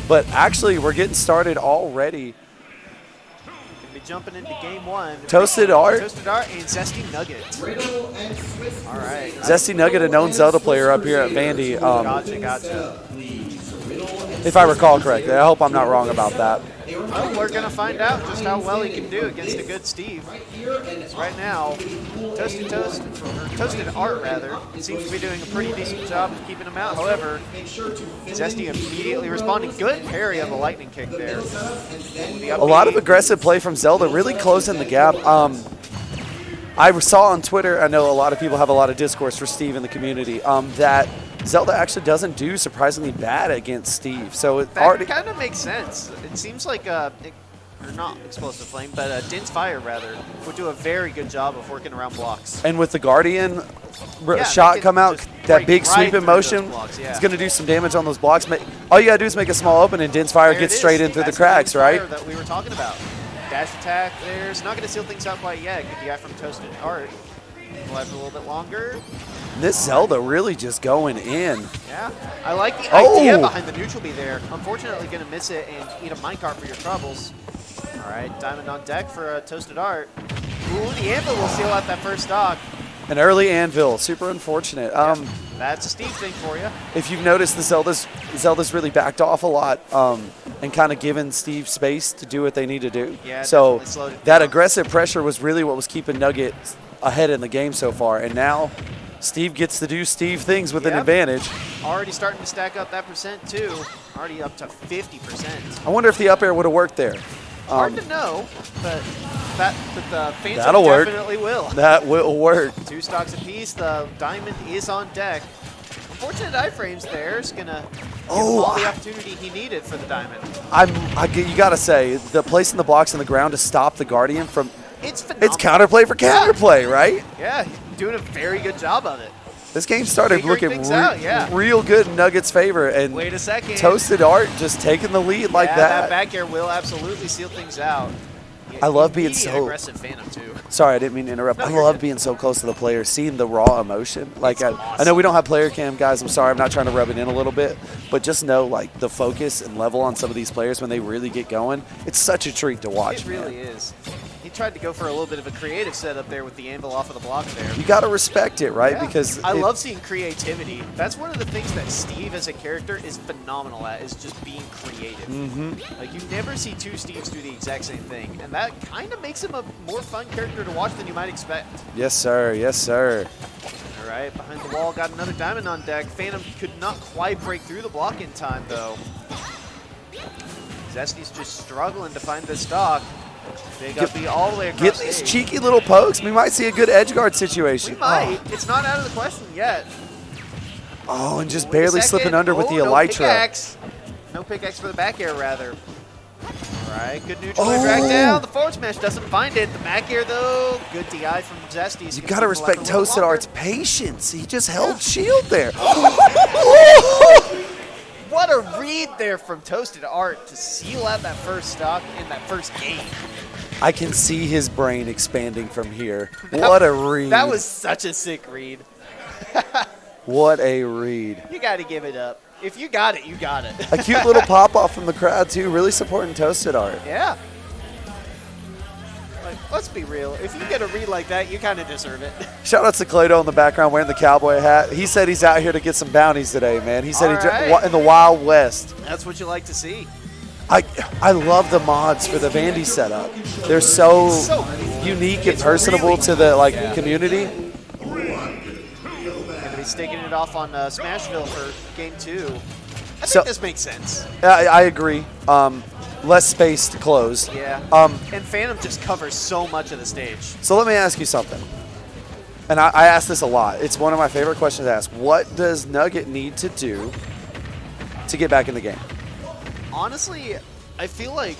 But actually, we're getting started already. Be jumping into game one. Toastedart. Toastedart and Zesty Nugget. All right. Zesty Nugget, a known Zelda player up here at Vandy. Gotcha. If I recall correctly. I hope I'm not wrong about that. Well, we're going to find out just how well he can do against a good Steve. Right now, Toastedart rather, seems to be doing a pretty decent job of keeping him out. However, Zesty immediately responding. Good parry of the lightning kick there. A lot of aggressive play from Zelda, really closing the gap. I saw on Twitter, I know a lot of people have a lot of discourse for Steve in the community, that Zelda actually doesn't do surprisingly bad against Steve. So it that kind of makes sense. It seems like, or not Explosive Flame, but Din's Fire, rather, would do a very good job of working around blocks. And with the Guardian shot come out, that big sweeping motion is going to do some damage on those blocks. All you got to do is make a small open, and Din's Fire gets straight in through the cracks, right? That we were talking about. Dash attack there's not going to seal things out quite yet. Good guy from Toastedart. We'll have a little bit longer. This Zelda really just going in. Yeah, I like the idea behind the neutral B there. Unfortunately, going to miss it and eat a minecart for your troubles. All right, diamond on deck for Toastedart. Ooh, the anvil will seal out that first stock. An early anvil, super unfortunate. Yeah, that's a Steve thing for you. If you've noticed, the Zelda's really backed off a lot and kind of given Steve space to do what they need to do. Yeah, so that down. Aggressive pressure was really what was keeping Nugget ahead in the game so far, and now Steve gets to do Steve things with an advantage. Already starting to stack up that percent too. Already up to 50%. I wonder if the up air would have worked there. Hard to know, but the Phantom definitely will. That will work. 2 stocks apiece. The diamond is on deck. Unfortunate iframes there is gonna give him all the opportunity he needed for the diamond. You gotta say, the placing the blocks on the ground to stop the Guardian from it's phenomenal. It's counterplay for counterplay, right? Yeah, doing a very good job of it. This game started looking real good in Nuggets' favor, and wait a second, Toastedart just taking the lead like that. That back air will absolutely seal things out. I love being so aggressive Phantom too. Sorry, I didn't mean to interrupt. I love being so close to the player, seeing the raw emotion. Like I know we don't have player cam, guys. I'm sorry, I'm not trying to rub it in a little bit, but just know like the focus and level on some of these players when they really get going. It's such a treat to watch. It really is. He tried to go for a little bit of a creative setup there with the anvil off of the block there. You got to respect it, right? Yeah. Because I love seeing creativity. That's one of the things that Steve as a character is phenomenal at, is just being creative. Like you never see 2 Steves do the exact same thing, and that kind of makes him a more fun character to watch than you might expect. Yes, sir. Yes, sir. All right, behind the wall, got another diamond on deck. Phantom could not quite break through the block in time, though. Zesty's just struggling to find this stock. They got to be all the way across. Get these cheeky little pokes. We might see a good edge guard situation. We might. It's not out of the question yet. Oh, and just barely slipping under with the Elytra. Pickaxe. No pickaxe for the back air, rather. All right, good neutral drag down. The forward smash doesn't find it. The back air, though, good DI from Zesty. You got to respect Toastedart's patience. He just held shield there. What a read there from Toastedart to seal out that first stock in that first game. I can see his brain expanding from here. What a read. That was such a sick read. What a read. You got to give it up. If you got it, you got it. A cute little pop-off from the crowd, too, really supporting Toastedart. Yeah. Like, let's be real. If you get a read like that, you kind of deserve it. Shout out to Clado in the background wearing the cowboy hat. He said he's out here to get some bounties today, man. He said in the Wild West. That's what you like to see. I love the mods for the Vandy setup. They're so unique and personable to the community. Going to be sticking it off on Smashville for game 2. I think this makes sense. I agree. Less space to close. Yeah. And Phantom just covers so much of the stage. So let me ask you something. And I ask this a lot. It's one of my favorite questions to ask. What does Nugget need to do to get back in the game? Honestly, I feel like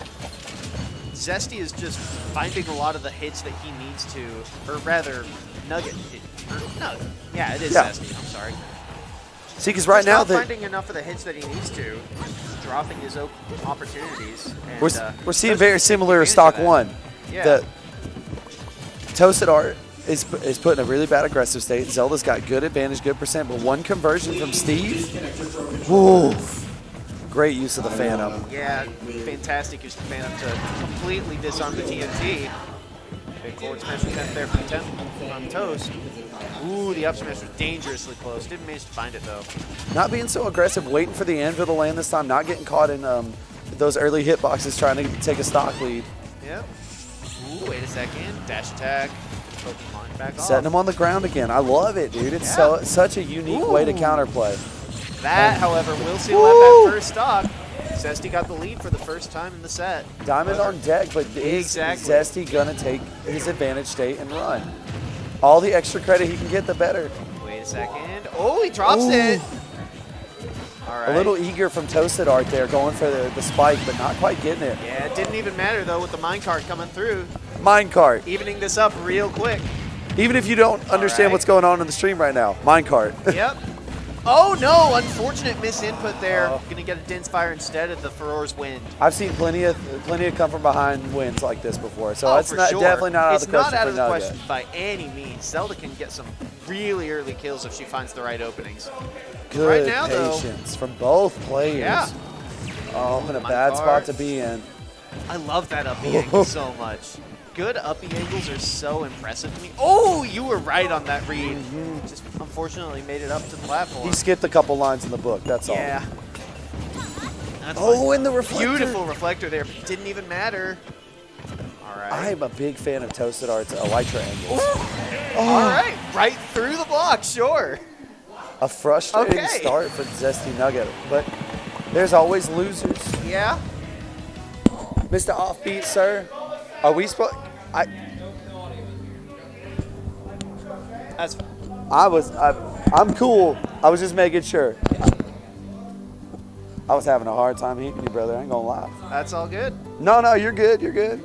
Zesty is just finding a lot of the hits that he needs to, or rather, Nugget. Yeah, it is Zesty. I'm sorry. See, because right now they're finding enough of the hits that he needs to, dropping his opportunities. And, we're seeing very similar to Stock 1. Yeah. The Toastedart is put in a really bad aggressive state. Zelda's got good advantage, good percent, but one conversion from Steve. Woo. great use of the Phantom. Yeah, fantastic use of the Phantom to completely disarm the TNT. Big forward smash attempt there from Toast. Ooh, the up smash was dangerously close. Didn't manage to find it, though. Not being so aggressive, waiting for the anvil to land this time, not getting caught in those early hitboxes, trying to take a stock lead. Yep. Ooh, wait a second. Dash attack. Pokemon back off. Setting him on the ground again. I love it, dude. It's such a unique way to counterplay. That, however, will seal out that first stock. Zesty got the lead for the first time in the set. Diamond on deck, but is Zesty gonna take his advantage state and run? All the extra credit he can get, the better. Wait a second. Oh, he drops it. All right. A little eager from Toastedart there, going for the spike, but not quite getting it. Yeah, it didn't even matter, though, with the minecart coming through. Minecart. Evening this up real quick. Even if you don't understand what's going on in the stream right now, minecart. Yep. Oh, no. Unfortunate misinput there. Going to get a Din's Fire instead of the Furor's Wind. I've seen plenty of come from behind wins like this before, so it's definitely not out of the question. It's not out of the Nugget. question by any means. Zelda can get some really early kills if she finds the right openings. Good right now, patience from both players. Yeah. Oh, in a bad spot to be in. I love that uppy angle so much. Good uppy angles are so impressive to me. Oh, you were right on that read. Just unfortunately made it up to the platform. He skipped a couple lines in the book, that's all. Yeah. Oh, and the reflector. Beautiful reflector there, but it didn't even matter. All right. I'm a big fan of Toastedart's Elytra angles. All right, right through the block, sure. A frustrating start for Zesty Nugget, but there's always losers. Yeah. Mr. Offbeat, sir. Are we supposed? That's. I'm cool. I was just making sure. I was having a hard time heating you, brother. I ain't gonna lie. That's all good. No, you're good. You're good.